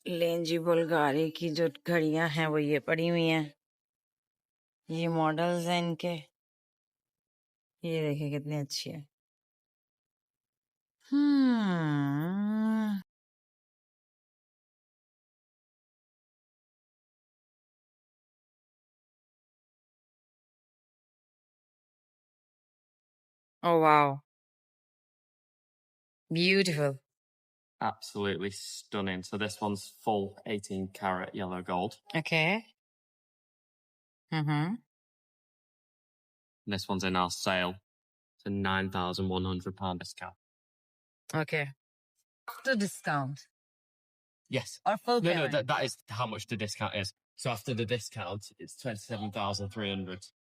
लेंजी बुल्गारी की जो घड़ियां हैं वो ये पड़ी हुई हैं, ये मॉडल्स हैं इनके, ये देखिए कितनी अच्छी है। हम्म Oh wow, beautiful. Absolutely stunning. So this one's full 18 karat yellow gold. Okay. Mm-hmm. And this one's in our sale. It's a £9,100 discount. Okay. After discount Yes. or full No, payment? that is how much the discount is. So after the discount, it's 27,300.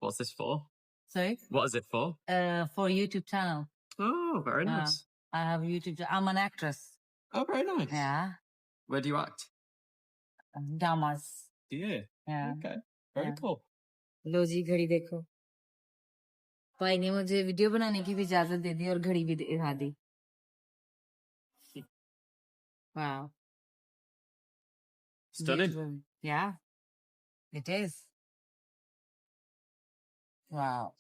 What's this for? Sorry? What is it for? For YouTube channel. Oh, very nice. I have YouTube. I'm an actress. Oh, very nice. Yeah. Where do you act? Dramas. Do you? Yeah. Okay. Very Yeah. cool. लो जी घड़ी देखो, भाई ने मुझे video बनाने की भी इजाजत दे दी और घड़ी भी दिखा दी। Wow. Stunning. Beautiful. Yeah. It is. Wow.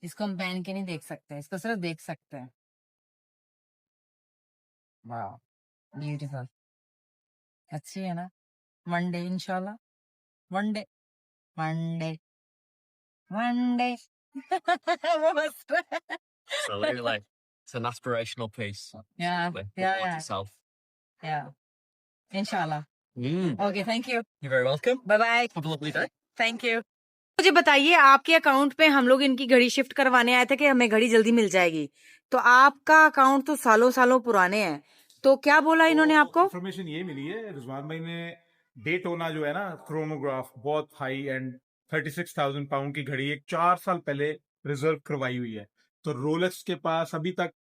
इसको हम पहन के नहीं देख सकते, इसको सिर्फ देख सकते हैं। Wow. Beautiful. अच्छी है ना? One day इंशाल्लाह. One day. One day. One day. वो हंस रहा है। Absolutely. It's an aspirational piece. Yeah. Like, Yeah. like Yeah. yourself. Yeah. Inshallah. Mm. Okay. Thank you. You're very welcome. Bye bye. Have a lovely day. Thank you. मुझे बताइए, आपके account पे हम लोग इनकी घड़ी शिफ्ट करवाने आए थे कि हमें घड़ी जल्दी मिल जाएगी, तो आपका अकाउंट तो सालों सालों पुराने हैं, तो क्या बोला इन्होंने आपको? इन्फॉर्मेशन ये मिली है रिजवान भाई ने डेटोना जो है ना क्रोनोग्राफ बहुत हाई एंड 36,000 पाउंड की घड़ी एक 4 साल पहले रिजर्व करवाई हुई है। तो रोलेक्स के पास अभी तक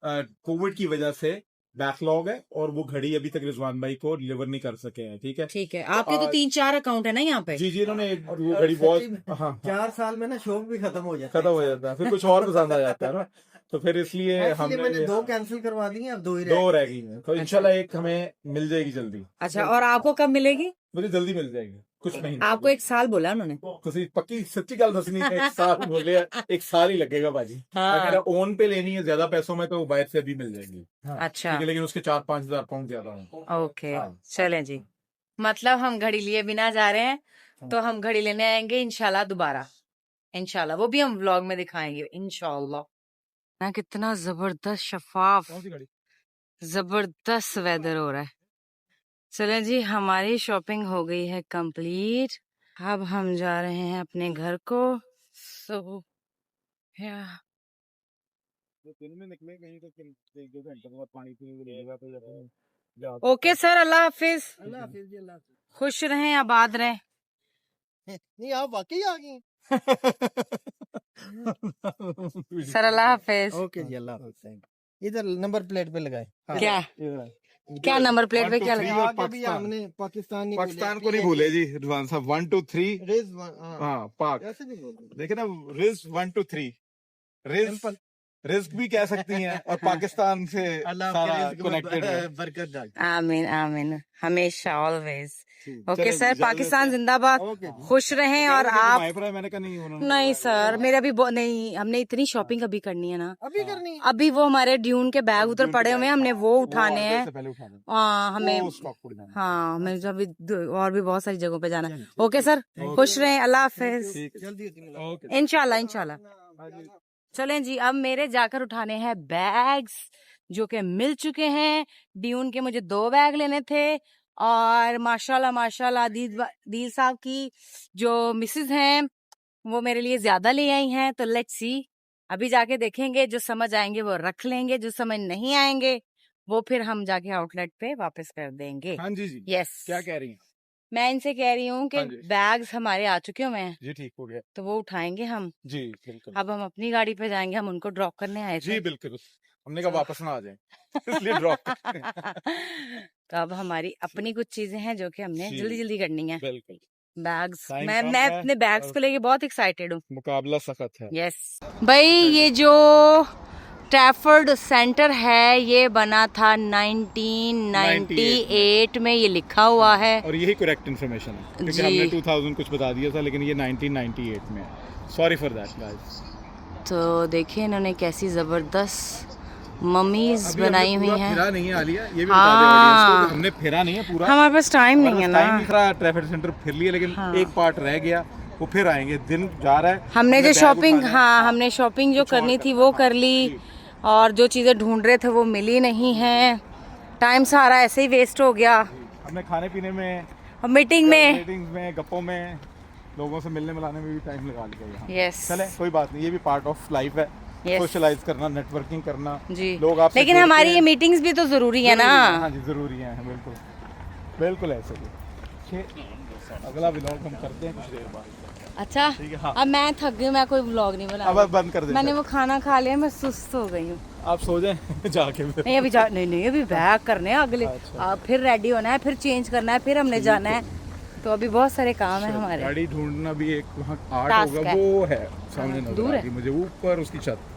कोविड की वजह से बैकलॉग है और वो घड़ी अभी तक रिजवान भाई को डिलीवर नहीं कर सके हैं। ठीक है ठीक है, आपके तो 3-4 अकाउंट है ना यहाँ पे। जी जी इन्होंने वो घड़ी बहुत हाँ 4 साल में ना शौक भी खत्म हो जाता खत्म हो जाता है, फिर कुछ और पसंद आ जाता है ना, तो फिर इसलिए है। हमने मैंने 2 कैंसिल करवा दी हैं, अब 2 ही दो रह गई हैं, तो इंशाल्लाह एक हमें मिल जाएगी जल्दी। अच्छा, और आपको कब मिलेगी? मुझे जल्दी मिल जाएगी कुछ महीने। आपको 1 साल बोला उन्होंने। ਤੁਸੀਂ ਪੱਕੀ ਸੱਚੀ ਗੱਲ ਦੱਸਣੀ है 1 साल बोले 1 साल ही लगेगा बाजी। अगर ओन पे लेनी है ज्यादा पैसों में तो वो बाहर से अभी मिल जाएगी। अच्छा, ठीक है, लेकिन उसके 4-5 हजार पाउंड ज्यादा है। ओके चलें जी, मतलब हम घड़ी लिए बिना जा रहे हैं, तो हम घड़ी लेने आएंगे इंशाल्लाह दोबारा, इंशाल्लाह वो भी हम व्लॉग में दिखाएंगे इंशाल्लाह। ना कितना जबरदस्त शफाफ जबरदस्त वेदर हो रहा है। चलें जी, हमारी शॉपिंग हो गई है कंप्लीट, अब हम जा रहे हैं अपने घर को। सो ओके सर, अल्लाह हाफिज, अल्लाह हाफिज जी, अल्लाह हाफिज। खुश रहें, आबाद रहें। नहीं आप वाकई आ गए। सर अल्लाह हाफिज। ओके जी, अल्लाह हाफिज। इधर नंबर प्लेट पे लगाए। क्या? क्या नंबर प्लेट पे 1 to क्या 3 लगा? और आगे भी पाकिस्तान हमने पाकिस्तान नहीं पाकिस्तान को नहीं भूले जी रिजवान साहब 1 to 3 हाँ पाक ऐसे नहीं बोलते देखे ना रिज 1 to 3 रिज रिस्क भी कह सकती हैं और पाकिस्तान से सारा कनेक्टेड है बरकत डाल आमीन आमीन हमेशा ऑलवेज ओके चलो, सर इजाजत पाकिस्तान है। जिंदाबाद ओके खुश रहें और कह रहे थे आप घुमाए फिराए, मैंने कहा नहीं उन्होंने नहीं सर मेरा भी नहीं हमने इतनी शॉपिंग अभी करनी है ना अभी करनी अभी वो हमारे ड्यून के बैग उधर पड़े हुए हैं हमने वो उठाने ऑर्डर हैं से पहले उठाने हाँ हमें वो स्टॉक को लेना है। हाँ हमें जो अभी और भी बहुत सारी जगहों पे जाना है ओके सर खुश रहें अल्लाह हाफिज जल्दी ओके इंशाल्लाह इंशाल्लाह चलें जी अब मेरे जाकर उठाने हैं बैग्स जो कि मिल चुके हैं ड्यून के मुझे 2 बैग लेने थे और माशाल्लाह माशाल्लाह दील साहब की जो मिसेज हैं वो मेरे लिए ज्यादा ले आई हैं तो लेट्स सी अभी जाके देखेंगे जो समझ आएंगे वो रख लेंगे जो समझ नहीं आएंगे वो फिर हम जाके आउटलेट पे वापस कर देंगे हाँ जी यस क्या कह रही हैं मैं इनसे कह रही हूँ कि हाँ जी। बैग्स हमारे आ चुके हुए हैं जी ठीक हो गया तो वो उठाएंगे हम जी बिल्कुल अब हम अपनी गाड़ी पे जाएंगे हम उनको ड्रॉप करने आए जी थे बिल्कुल हमने कहा वापस ना आ जाए इसलिए ड्रॉप तो अब हमारी अपनी कुछ चीजें हैं जो कि हमने जी। जल्दी जल्दी करनी है बिल्कुल बैग्स Time मैं कम मैं है अपने बैग्स और- को लेके बहुत एक्साइटेड हूँ मुकाबला सख्त है यस भाई ये जो ट्रैफर्ड सेंटर है ये बना था 1998 में ये लिखा हुआ है और यही करेक्ट इन्फॉर्मेशन है क्योंकि जी। हमने 2000 कुछ बता दिया था लेकिन ये 1998 में है सॉरी फॉर दैट गाइस तो देखिए इन्होंने कैसी जबरदस्त मम्मीज बनाई हुई हैं फिरा नहीं है आलिया ये भी हाँ। बता दे ऑडियंस को कि हमने फिरा नहीं है पूरा हमारे पास टाइम नहीं है ना टाइम नहीं था ट्रैफिक सेंटर फिर लिए लेकिन हाँ। एक पार्ट रह गया वो फिर आएंगे दिन जा रहा है हमने जो बैग शॉपिंग उठाना है। हाँ हमने शॉपिंग जो कुछ और करनी थी करना वो है। कर ली और जो चीज़ें ढूंढ रहे थे वो मिली नहीं हैं टाइम सारा ऐसे ही वेस्ट हो गया हमने खाने पीने में और मीटिंग में मीटिंग्स में गप्पों में लोगों से मिलने मिलाने में भी टाइम लगा लिया यहाँ यस चले कोई बात नहीं ये भी पार्ट ऑफ लाइफ है Yes. सोशलाइज करना नेटवर्किंग करना जी लोग आपसे लेकिन जुड़ते हमारी ये हैं। मीटिंग्स भी तो जरूरी है ना हाँ जी जरूरी है बिल्कुल बिल्कुल ऐसे ही अगला व्लॉग हम करते हैं कुछ देर बाद अच्छा ठीक है हाँ अब मैं थक गई मैं कोई व्लॉग नहीं बना अब रही। बंद कर दें मैंने वो खाना खा लिया मैं सुस्त हो गई हूँ आप सो जाएं जाके फिर नहीं अभी नहीं अभी बैग करने हैं अगले फिर रेडी होना है फिर चेंज करना है फिर हमने जाना है तो अभी बहुत सारे काम है हमारे गाड़ी ढूंढना भी एक वहाँ आर्ट Task होगा है। वो है सामने नजर दूर आ है। रही मुझे ऊपर उसकी छत